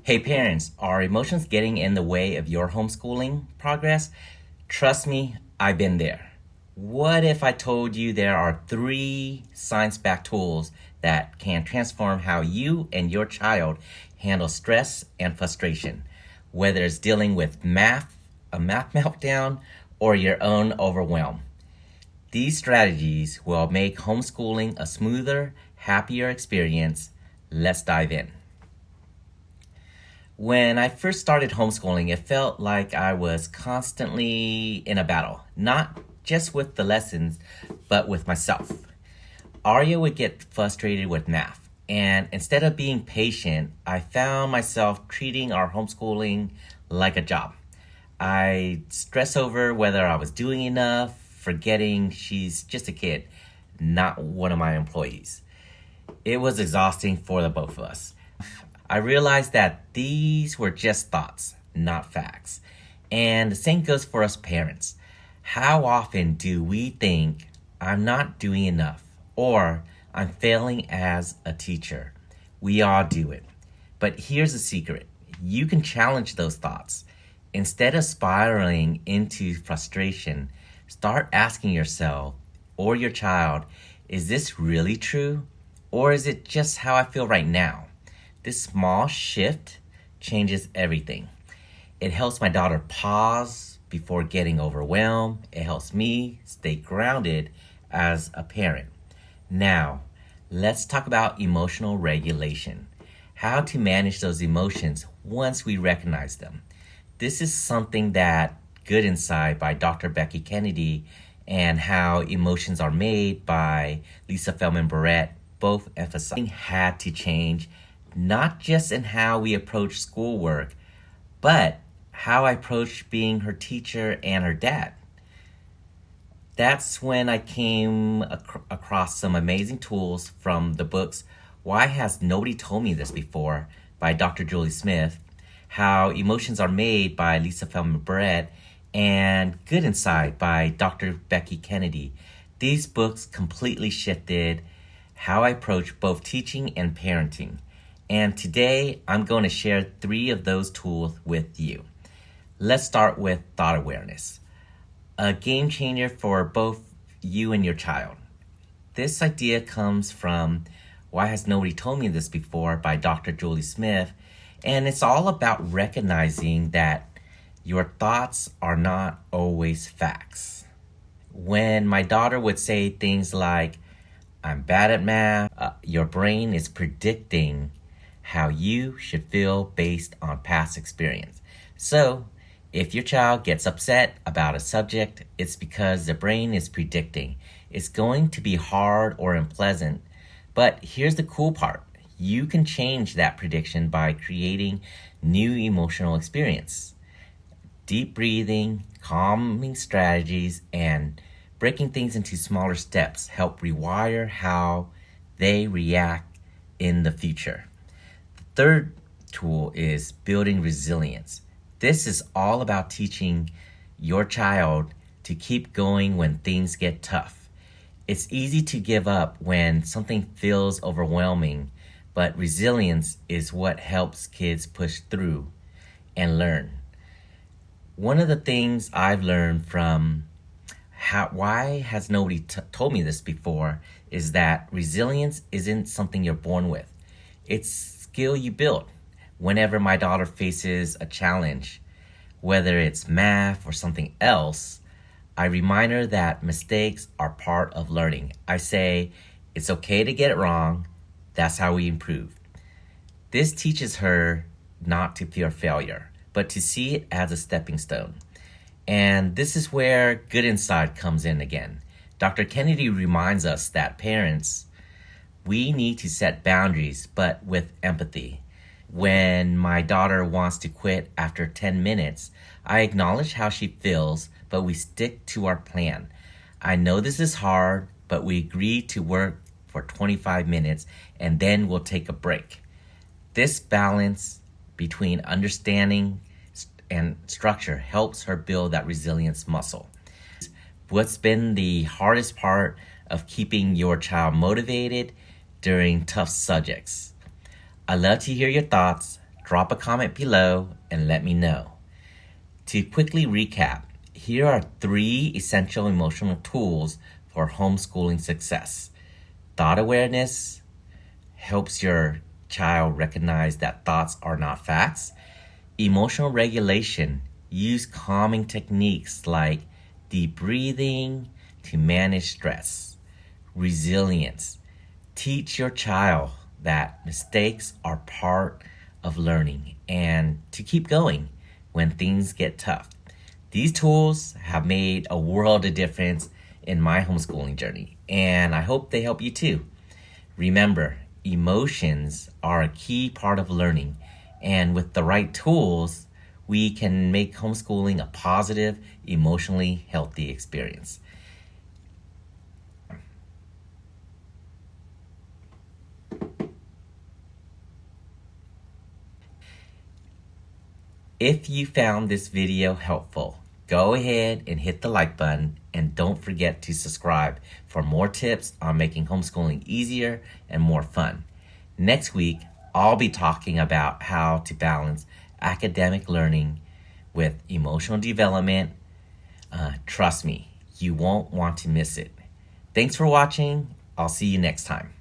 Hey parents, are emotions getting in the way of your homeschooling progress? Trust me, I've been there. What if I told you there are 3 science-backed tools that can transform how you and your child handle stress and frustration, whether it's dealing with math, a math meltdown, or your own overwhelm? These strategies will make homeschooling a smoother, happier experience. Let's dive in. When I first started homeschooling, it felt like I was constantly in a battle, not just with the lessons, but with myself. Arya would get frustrated with math, and instead of being patient, I found myself treating our homeschooling like a job. I stress over whether I was doing enough, forgetting she's just a kid, not one of my employees. It was exhausting for the both of us. I realized that these were just thoughts, not facts. And the same goes for us parents. How often do we think, I'm not doing enough, or I'm failing as a teacher? We all do it. But here's the secret. You can challenge those thoughts. Instead of spiraling into frustration, start asking yourself or your child, is this really true? Or is it just how I feel right now? This small shift changes everything. It helps my daughter pause before getting overwhelmed. It helps me stay grounded as a parent. Now, let's talk about emotional regulation. How to manage those emotions once we recognize them. This is something that Good Inside by Dr. Becky Kennedy and How Emotions Are Made by Lisa Feldman Barrett both emphasize had to change, not just in how we approach schoolwork, but how I approach being her teacher and her dad. That's when I came across some amazing tools from the books Why Has Nobody Told Me This Before by Dr. Julie Smith, How Emotions Are Made by Lisa Feldman Barrett, and Good Inside by Dr. Becky Kennedy. These books completely shifted how I approach both teaching and parenting. And today, I'm going to share 3 of those tools with you. Let's start with thought awareness, a game changer for both you and your child. This idea comes from Why Has Nobody Told Me This Before by Dr. Julie Smith, and it's all about recognizing that your thoughts are not always facts. When my daughter would say things like, I'm bad at math, your brain is predicting how you should feel based on past experience. So, if your child gets upset about a subject, it's because the brain is predicting it's going to be hard or unpleasant. But here's the cool part. You can change that prediction by creating new emotional experience. Deep breathing, calming strategies, and breaking things into smaller steps help rewire how they react in the future. The third tool is building resilience. This is all about teaching your child to keep going when things get tough. It's easy to give up when something feels overwhelming, but resilience is what helps kids push through and learn. One of the things I've learned from Why Has Nobody Told Me This Before is that resilience isn't something you're born with. It's skill you build. Whenever my daughter faces a challenge, whether it's math or something else, I remind her that mistakes are part of learning. I say, it's okay to get it wrong. That's how we improve. This teaches her not to fear failure, but to see it as a stepping stone. And this is where Good Inside comes in again. Dr. Kennedy reminds us that parents, we need to set boundaries, but with empathy. When my daughter wants to quit after 10 minutes, I acknowledge how she feels, but we stick to our plan. I know this is hard, but we agree to work for 25 minutes and then we'll take a break. This balance between understanding and structure helps her build that resilience muscle. What's been the hardest part of keeping your child motivated during tough subjects? I love to hear your thoughts. drop a comment below and let me know. To quickly recap, here are 3 essential emotional tools for homeschooling success. Thought awareness helps your child recognize that thoughts are not facts. Emotional regulation, use calming techniques like deep breathing to manage stress. Resilience, teach your child that mistakes are part of learning and to keep going when things get tough. These tools have made a world of difference in my homeschooling journey, and I hope they help you too. Remember, emotions are a key part of learning, and with the right tools, we can make homeschooling a positive, emotionally healthy experience. If you found this video helpful, go ahead and hit the like button and don't forget to subscribe for more tips on making homeschooling easier and more fun. Next week, I'll be talking about how to balance academic learning with emotional development. Trust me, you won't want to miss it. Thanks for watching. I'll see you next time.